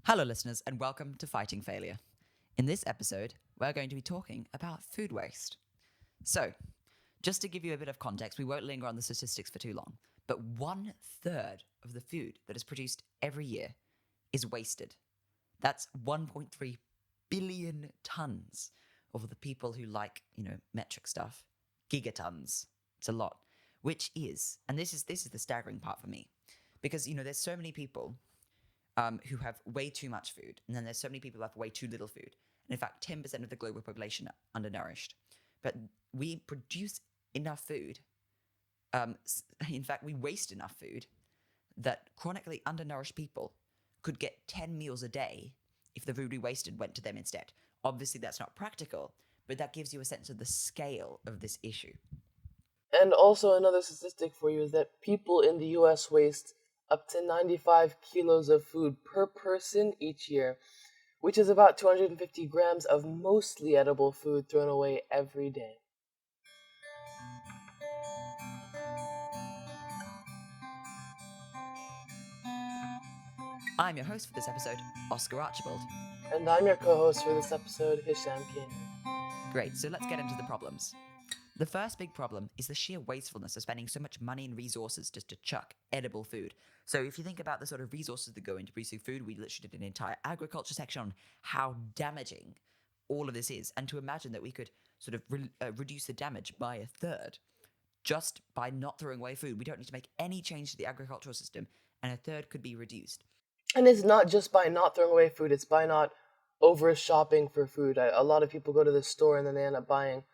Hello, listeners, and welcome to Fighting Failure. In this episode, we're going to be talking about food waste. So, just to give you a bit of context, we won't linger on the statistics for too long, but 1/3 of the food that is produced every year is wasted. That's 1.3 billion tons of the people who like, metric stuff, gigatons. It's a lot, which is, and this is the staggering part for me, because there's so many people who have way too much food, and then there's so many people who have way too little food. And in fact, 10% of the global population are undernourished. But we produce enough food. In fact, we waste enough food that chronically undernourished people could get 10 meals a day if the food we wasted went to them instead. Obviously, that's not practical, but that gives you a sense of the scale of this issue. And also another statistic for you is that people in the US waste up to 95 kilos of food per person each year, which is about 250 grams of mostly edible food thrown away every day. I'm your host for this episode, Oscar Archibald. And I'm your co-host for this episode, Hisham. Great, so let's get into the problems. The first big problem is the sheer wastefulness of spending so much money and resources just to chuck edible food. So if you think about the sort of resources that go into producing food, we literally did an entire agriculture section on how damaging all of this is. And to imagine that we could sort of reduce the damage by 1/3 just by not throwing away food. We don't need to make any change to the agricultural system, and 1/3 could be reduced. And it's not just by not throwing away food, it's by not over shopping for food. A lot of people go to the store and then they end up buying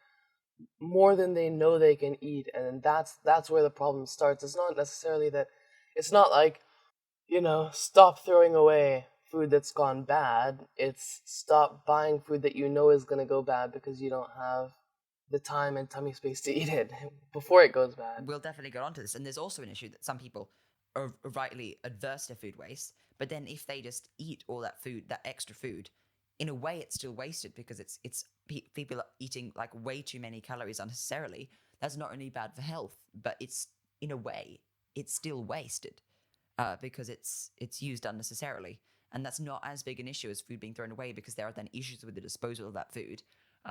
more than they know they can eat, and that's where the problem starts. It's not necessarily that it's not like, stop throwing away food that's gone bad. It's stop buying food that you know is going to go bad because you don't have the time and tummy space to eat it before it goes bad. We'll definitely get onto this. And there's also an issue that some people are rightly adverse to food waste, but then if they just eat all that food, that extra food, in a way it's still wasted because it's people are eating like way too many calories unnecessarily. That's not only bad for health, but it's, in a way, it's still wasted because it's used unnecessarily. And that's not as big an issue as food being thrown away because there are then issues with the disposal of that food,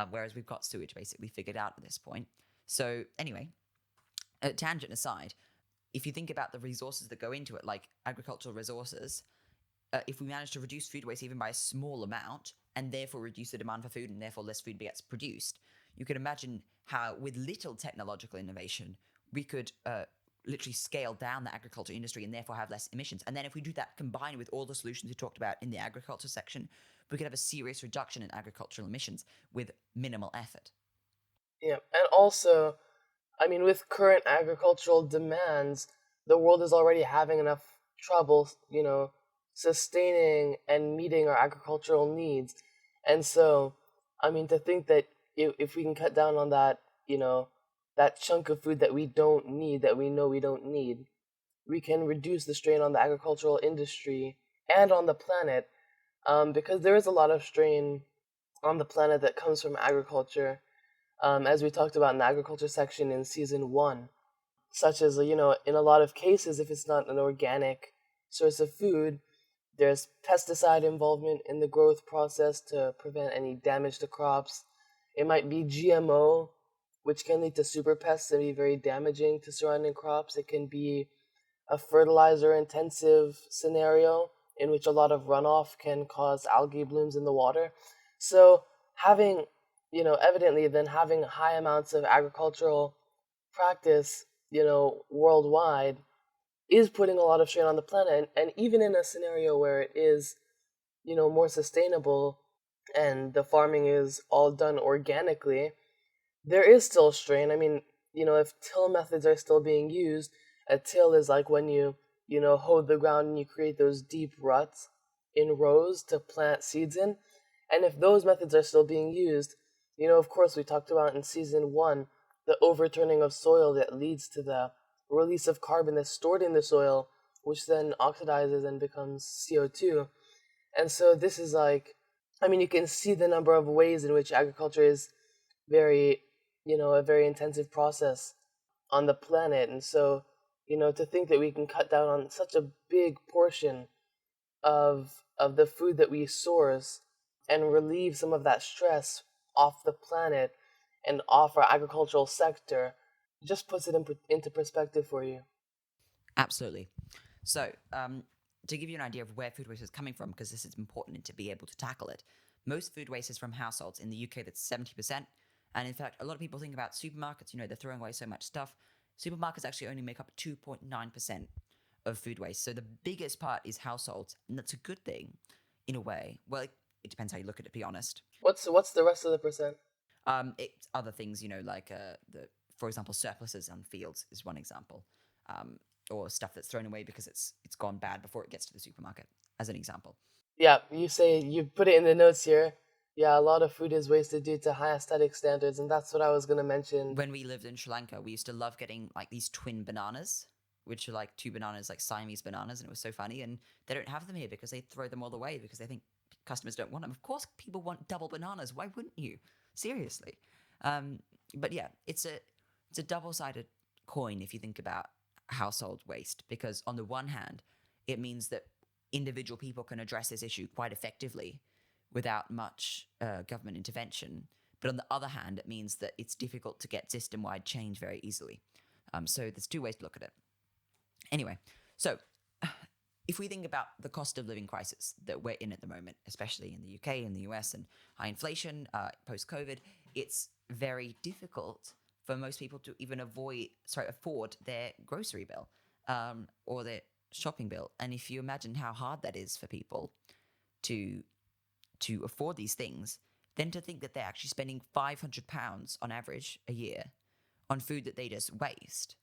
whereas we've got sewage basically figured out at this point. So anyway, tangent aside, if you think about the resources that go into it, like agricultural resources, if we manage to reduce food waste even by a small amount, and therefore reduce the demand for food, and therefore less food gets produced, you can imagine how, with little technological innovation, we could literally scale down the agriculture industry and therefore have less emissions. And then if we do that combined with all the solutions we talked about in the agriculture section, we could have a serious reduction in agricultural emissions with minimal effort. Yeah, and also, with current agricultural demands, the world is already having enough trouble, sustaining and meeting our agricultural needs. And so, to think that if we can cut down on that, that chunk of food that we don't need, that we know we don't need, we can reduce the strain on the agricultural industry and on the planet, because there is a lot of strain on the planet that comes from agriculture, as we talked about in the agriculture section in season 1, such as, in a lot of cases, if it's not an organic source of food, there's pesticide involvement in the growth process to prevent any damage to crops. It might be GMO, which can lead to super pests and be very damaging to surrounding crops. It can be a fertilizer intensive scenario in which a lot of runoff can cause algae blooms in the water. So having, evidently then having high amounts of agricultural practice, worldwide is putting a lot of strain on the planet. And even in a scenario where it is, more sustainable and the farming is all done organically, there is still strain. If till methods are still being used, a till is like when you hoe the ground and you create those deep ruts in rows to plant seeds in. And if those methods are still being used, of course, we talked about in season 1, the overturning of soil that leads to the release of carbon that's stored in the soil, which then oxidizes and becomes CO2. And so this is like, you can see the number of ways in which agriculture is very, a very intensive process on the planet. And so, to think that we can cut down on such a big portion of the food that we source and relieve some of that stress off the planet and off our agricultural sector just puts it into perspective for you. Absolutely. So, to give you an idea of where food waste is coming from, because this is important to be able to tackle it, most food waste is from households. In the UK, that's 70%. And in fact, a lot of people think about supermarkets, they're throwing away so much stuff. Supermarkets actually only make up 2.9% of food waste. So the biggest part is households. And that's a good thing in a way. Well, it depends how you look at it, to be honest. What's the rest of the percent? It's other things, like for example, surpluses on fields is one example. Or stuff that's thrown away because it's gone bad before it gets to the supermarket, as an example. Yeah, you put it in the notes here. Yeah, a lot of food is wasted due to high aesthetic standards, and that's what I was going to mention. When we lived in Sri Lanka, we used to love getting like these twin bananas, which are like two bananas, like Siamese bananas, and it was so funny. And they don't have them here because they throw them all away because they think customers don't want them. Of course, people want double bananas. Why wouldn't you? Seriously. But yeah, it's a double-sided coin if you think about household waste, because on the one hand, it means that individual people can address this issue quite effectively without much government intervention. But on the other hand, it means that it's difficult to get system-wide change very easily. So there's two ways to look at it. Anyway, so if we think about the cost of living crisis that we're in at the moment, especially in the UK and the US, and high inflation, post-COVID, it's very difficult for most people to even afford their grocery bill or their shopping bill. And if you imagine how hard that is for people to afford these things, then to think that they're actually spending £500 on average a year on food that they just waste,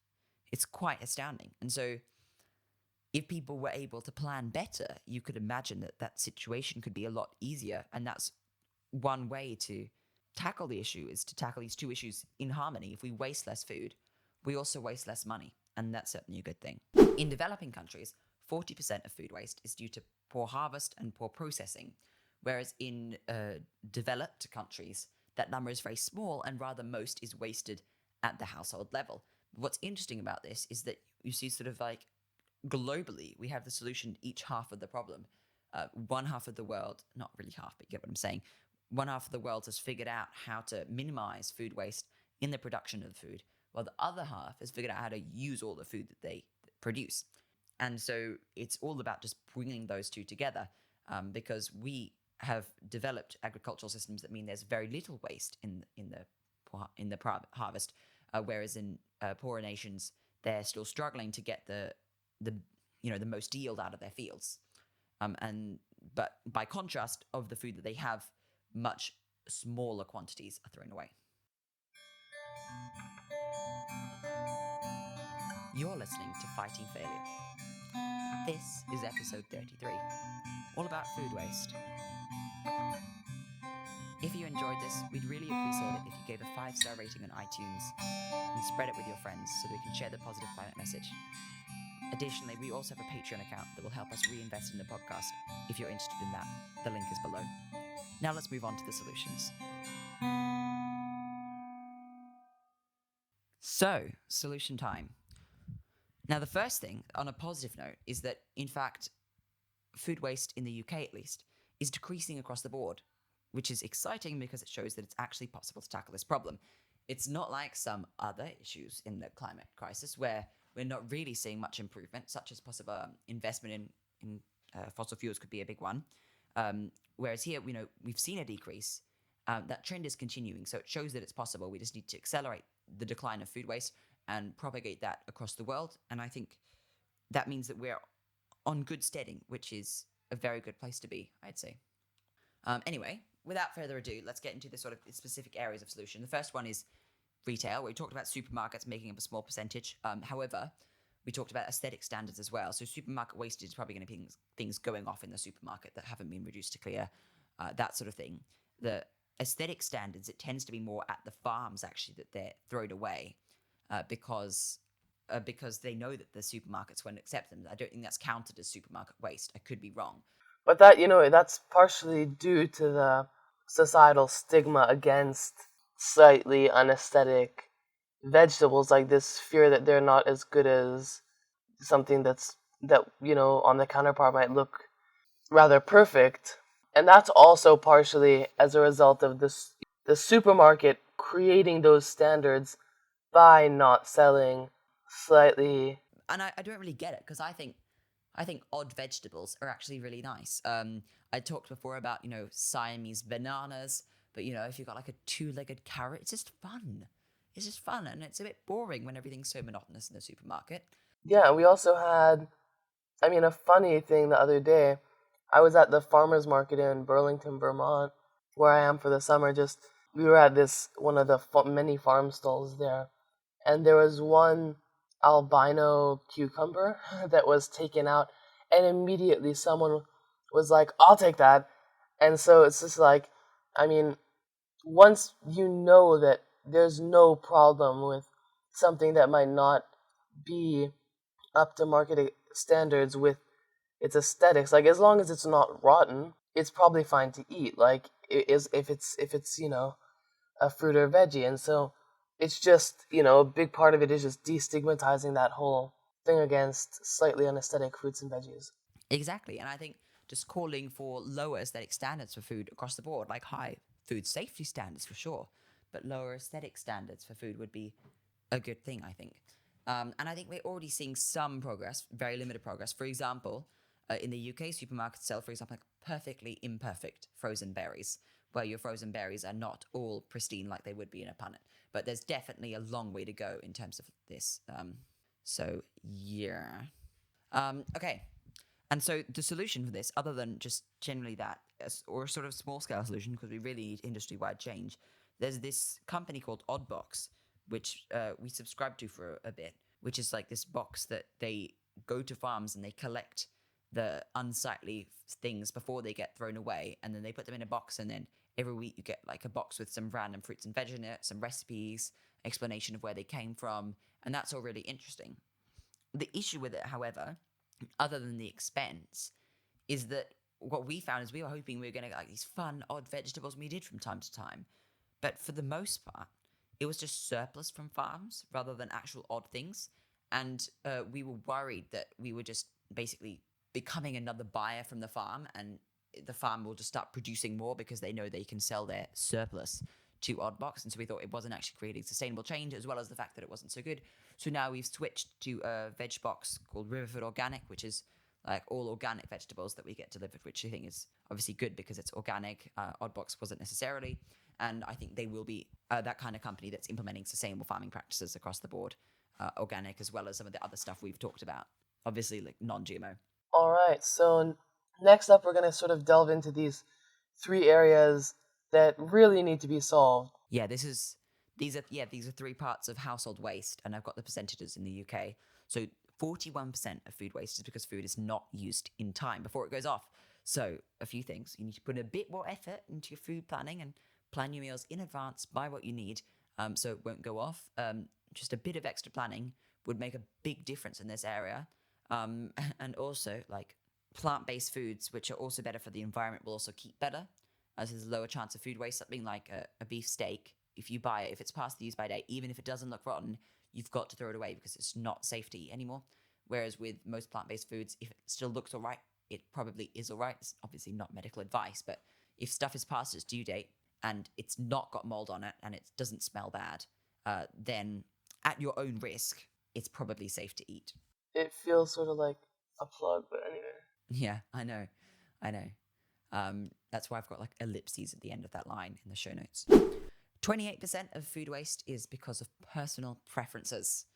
it's quite astounding. And so if people were able to plan better, you could imagine that situation could be a lot easier. And that's one way to tackle the issue, is to tackle these two issues in harmony. If we waste less food, we also waste less money. And that's certainly a good thing. In developing countries, 40% of food waste is due to poor harvest and poor processing. Whereas in developed countries, that number is very small, and rather most is wasted at the household level. What's interesting about this is that you see sort of like globally, we have the solution each half of the problem. One half of the world, not really half, but you get what I'm saying, one half of the world has figured out how to minimize food waste in the production of the food, while the other half has figured out how to use all the food that they produce. And so it's all about just bringing those two together, because we have developed agricultural systems that mean there's very little waste in the harvest, whereas in poorer nations, they're still struggling to get the most yield out of their fields. But by contrast of the food that they have, much smaller quantities are thrown away. You're listening to Fighting Failure. This is episode 33, all about food waste. If you enjoyed this, we'd really appreciate it if you gave a 5-star rating on iTunes and spread it with your friends so that we can share the positive climate message. Additionally, we also have a Patreon account that will help us reinvest in the podcast if you're interested in that. The link is below. Now let's move on to the solutions. So, solution time. Now, the first thing, on a positive note, is that, in fact, food waste in the UK, at least, is decreasing across the board, which is exciting because it shows that it's actually possible to tackle this problem. It's not like some other issues in the climate crisis where we're not really seeing much improvement, such as possible investment in fossil fuels could be a big one. Whereas here, we've seen a decrease. That trend is continuing, so it shows that it's possible. We just need to accelerate the decline of food waste and propagate that across the world. And I think that means that we're on good steading, which is a very good place to be, I'd say. Anyway, without further ado, let's get into the sort of specific areas of solution. The first one is retail. We talked about supermarkets making up a small percentage. However, we talked about aesthetic standards as well. So supermarket wastage is probably going to be things going off in the supermarket that haven't been reduced to clear, that sort of thing. The aesthetic standards, it tends to be more at the farms, actually, that they're thrown away because they know that the supermarkets won't accept them. I don't think that's counted as supermarket waste. I could be wrong. But that's partially due to the societal stigma against slightly unaesthetic vegetables, like this fear that they're not as good as something that on the counterpart might look rather perfect. And that's also partially as a result of the supermarket creating those standards by not selling slightly. And I don't really get it because I think odd vegetables are actually really nice. I talked before about Siamese bananas, but if you've got like a two-legged carrot, it's just fun. It's just fun, and it's a bit boring when everything's so monotonous in the supermarket. Yeah, and we also had, a funny thing the other day. I was at the farmers market in Burlington, Vermont, where I am for the summer. Just we were at this one of the many farm stalls there, and there was one albino cucumber that was taken out, and immediately someone was like, "I'll take that." And so it's just like, I mean, once you know that there's no problem with something that might not be up to market standards with its aesthetics, like as long as it's not rotten, it's probably fine to eat. Like if it's a fruit or veggie, and so it's just a big part of it is just destigmatizing that whole thing against slightly unaesthetic fruits and veggies. Exactly, and I think just calling for lower aesthetic standards for food across the board, like high food safety standards for sure, but lower aesthetic standards for food would be a good thing, I think. And I think we're already seeing some progress, very limited progress. For example, in the UK, supermarkets sell, for example, like perfectly imperfect frozen berries, where your frozen berries are not all pristine like they would be in a punnet. But there's definitely a long way to go in terms of this. So, yeah. Okay. And so the solution for this, other than just generally that, or a sort of small scale solution, because we really need industry wide change, there's this company called Oddbox, which we subscribe to for a bit, which is like this box that they go to farms and they collect the unsightly things before they get thrown away, and then they put them in a box, and then every week you get like a box with some random fruits and veg in it, some recipes, explanation of where they came from, and that's all really interesting. The issue with it, however, other than the expense, is that what we found is we were hoping we were going to get like these fun, odd vegetables, and we did from time to time. But for the most part, it was just surplus from farms rather than actual odd things. And we were worried that we were just basically becoming another buyer from the farm, and the farm will just start producing more because they know they can sell their surplus to Oddbox. And so we thought it wasn't actually creating sustainable change, as well as the fact that it wasn't so good. So now we've switched to a veg box called Riverford Organic, which is like all organic vegetables that we get delivered, which I think is obviously good because it's organic. Oddbox wasn't necessarily. And I think they will be that kind of company that's implementing sustainable farming practices across the board, organic, as well as some of the other stuff we've talked about. Obviously, like non-GMO. All right, so next up, we're going to sort of delve into these three areas that really need to be solved. Yeah, these are three parts of household waste, and I've got the percentages in the UK. So 41% of food waste is because food is not used in time before it goes off. So a few things: you need to put a bit more effort into your food planning and plan your meals in advance, buy what you need, so it won't go off. Just a bit of extra planning would make a big difference in this area. And also, like plant-based foods, which are also better for the environment, will also keep better, as there's a lower chance of food waste. Something like a beef steak, if you buy it, if it's past the use by date, even if it doesn't look rotten, you've got to throw it away because it's not safe to eat anymore. Whereas with most plant-based foods, if it still looks all right, it probably is all right. It's obviously not medical advice, but if stuff is past its due date and it's not got mold on it and it doesn't smell bad, then at your own risk, it's probably safe to eat. It feels sort of like a plug, but anyway. Yeah, I know. That's why I've got like ellipses at the end of that line in the show notes. 28% of food waste is because of personal preferences.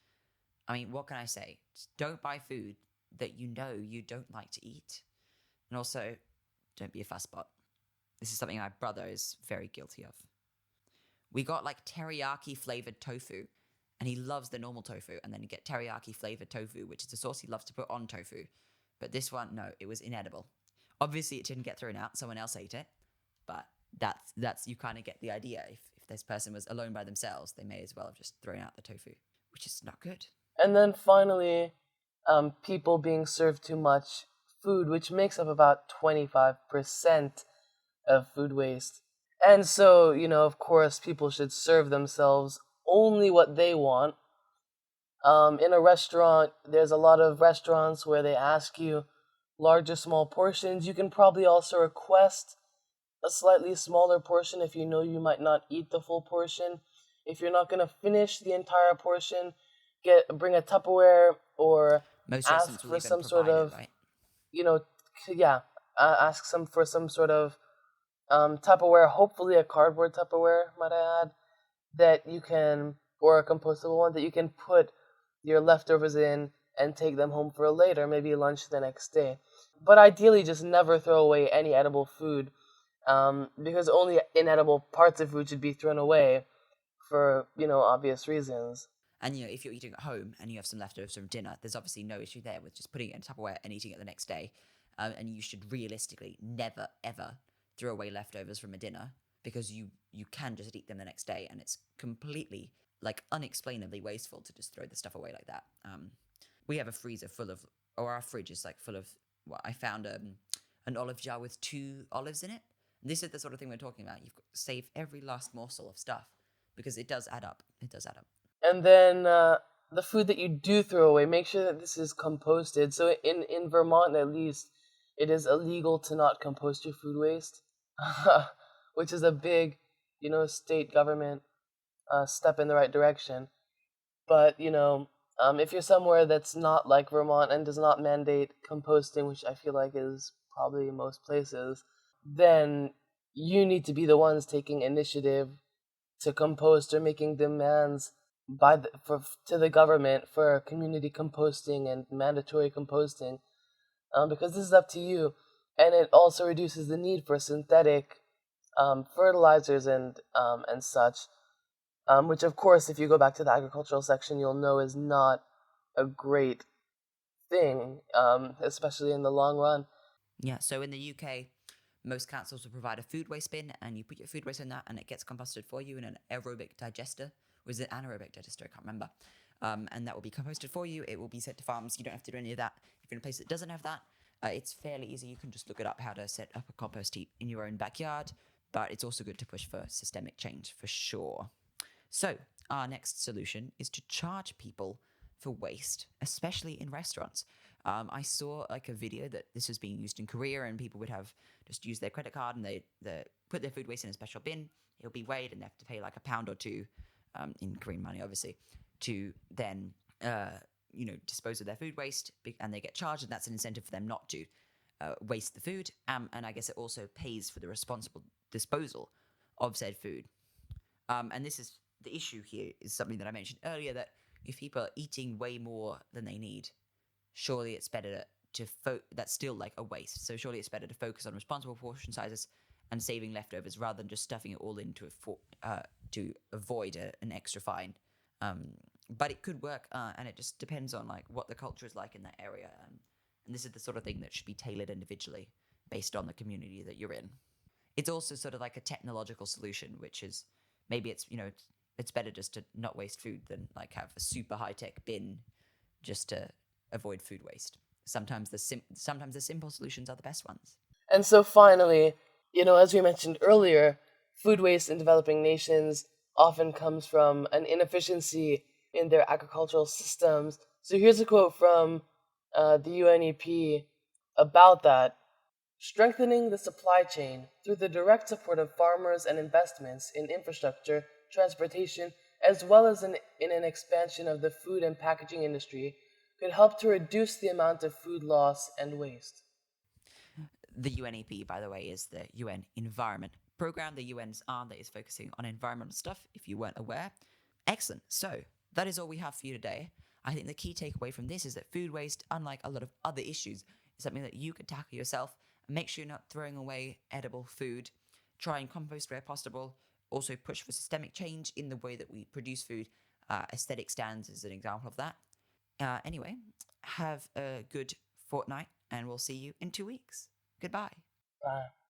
I mean, what can I say? Just don't buy food that you know you don't like to eat. And also, don't be a fussbot. This is something my brother is very guilty of. We got like teriyaki flavored tofu, and he loves the normal tofu, and then you get teriyaki flavored tofu, which is the sauce he loves to put on tofu. But this one, no, it was inedible. Obviously, it didn't get thrown out. Someone else ate it. But that's you kind of get the idea. If this person was alone by themselves, they may as well have just thrown out the tofu, which is not good. And then finally, people being served too much food, which makes up about 25% of food waste. And so, of course, people should serve themselves only what they want. In a restaurant, there's a lot of restaurants where they ask you large or small portions. You can probably also request a slightly smaller portion if you know you might not eat the full portion. If you're not going to finish the entire portion, bring a Tupperware or Most ask restaurants will for even some sort provide it, of, right? you know, yeah, ask some for some sort of Tupperware, hopefully a cardboard Tupperware, might I add, that you can, or a compostable one that you can put your leftovers in and take them home for later, maybe lunch the next day. But ideally, just never throw away any edible food, because only inedible parts of food should be thrown away for, obvious reasons. And if you're eating at home and you have some leftovers from dinner, there's obviously no issue there with just putting it in Tupperware and eating it the next day. And you should realistically never ever throw away leftovers from a dinner, because you can just eat them the next day, and it's completely unexplainably wasteful to just throw the stuff away like that. We have a freezer full of, or our fridge is full of. Well, I found an olive jar with 2 olives in it. And this is the sort of thing we're talking about. You've got to save every last morsel of stuff, because it does add up. It does add up. And then the food that you do throw away, make sure that this is composted. So in Vermont, at least, it is illegal to not compost your food waste, which is a big, state government step in the right direction. But, if you're somewhere that's not like Vermont and does not mandate composting, which I feel like is probably most places, then you need to be the ones taking initiative to compost or making demands to the government for community composting and mandatory composting, because this is up to you, and it also reduces the need for synthetic fertilizers and such, which of course, if you go back to the agricultural section, you'll know is not a great thing, especially in the long run. Yeah, so in the UK, most councils will provide a food waste bin, and you put your food waste in that, and it gets composted for you in an aerobic digester. Or is it anaerobic digester? I can't remember. And that will be composted for you. It will be sent to farms. You don't have to do any of that. If you're in a place that doesn't have that, it's fairly easy. You can just look it up, how to set up a compost heap in your own backyard. But it's also good to push for systemic change, for sure. So our next solution is to charge people for waste, especially in restaurants. I saw a video that this was being used in Korea, and people would have just use their credit card, and they put their food waste in a special bin. It'll be weighed, and they have to pay like £1 or £2, in Korean money, obviously, to then dispose of their food waste, and they get charged, and that's an incentive for them not to waste the food. And I guess it also pays for the responsible disposal of said food. And this is the issue here, is something that I mentioned earlier, that if people are eating way more than they need, surely it's better that's still like a waste. So surely it's better to focus on responsible portion sizes and saving leftovers, rather than just stuffing it all into to avoid an extra fine. But it could work, and it just depends on what the culture is like in that area. And this is the sort of thing that should be tailored individually based on the community that you're in. It's also sort of like a technological solution, which is maybe it's better just to not waste food than have a super high tech bin just to avoid food waste. Sometimes the simple solutions are the best ones. And so finally, as we mentioned earlier, food waste in developing nations often comes from an inefficiency in their agricultural systems. So here's a quote from the UNEP about that. Strengthening the supply chain through the direct support of farmers and investments in infrastructure, transportation, as well as in an expansion of the food and packaging industry could help to reduce the amount of food loss and waste. The UNEP, by the way, is the UN Environment Program, the UN's arm that is focusing on environmental stuff, if you weren't aware. Excellent. So that is all we have for you today. I think the key takeaway from this is that food waste, unlike a lot of other issues, is something that you can tackle yourself. Make sure you're not throwing away edible food. Try and compost where possible. Also push for systemic change in the way that we produce food. Aesthetic stands is an example of that. Anyway, have a good fortnight, and we'll see you in 2 weeks. Goodbye. Bye.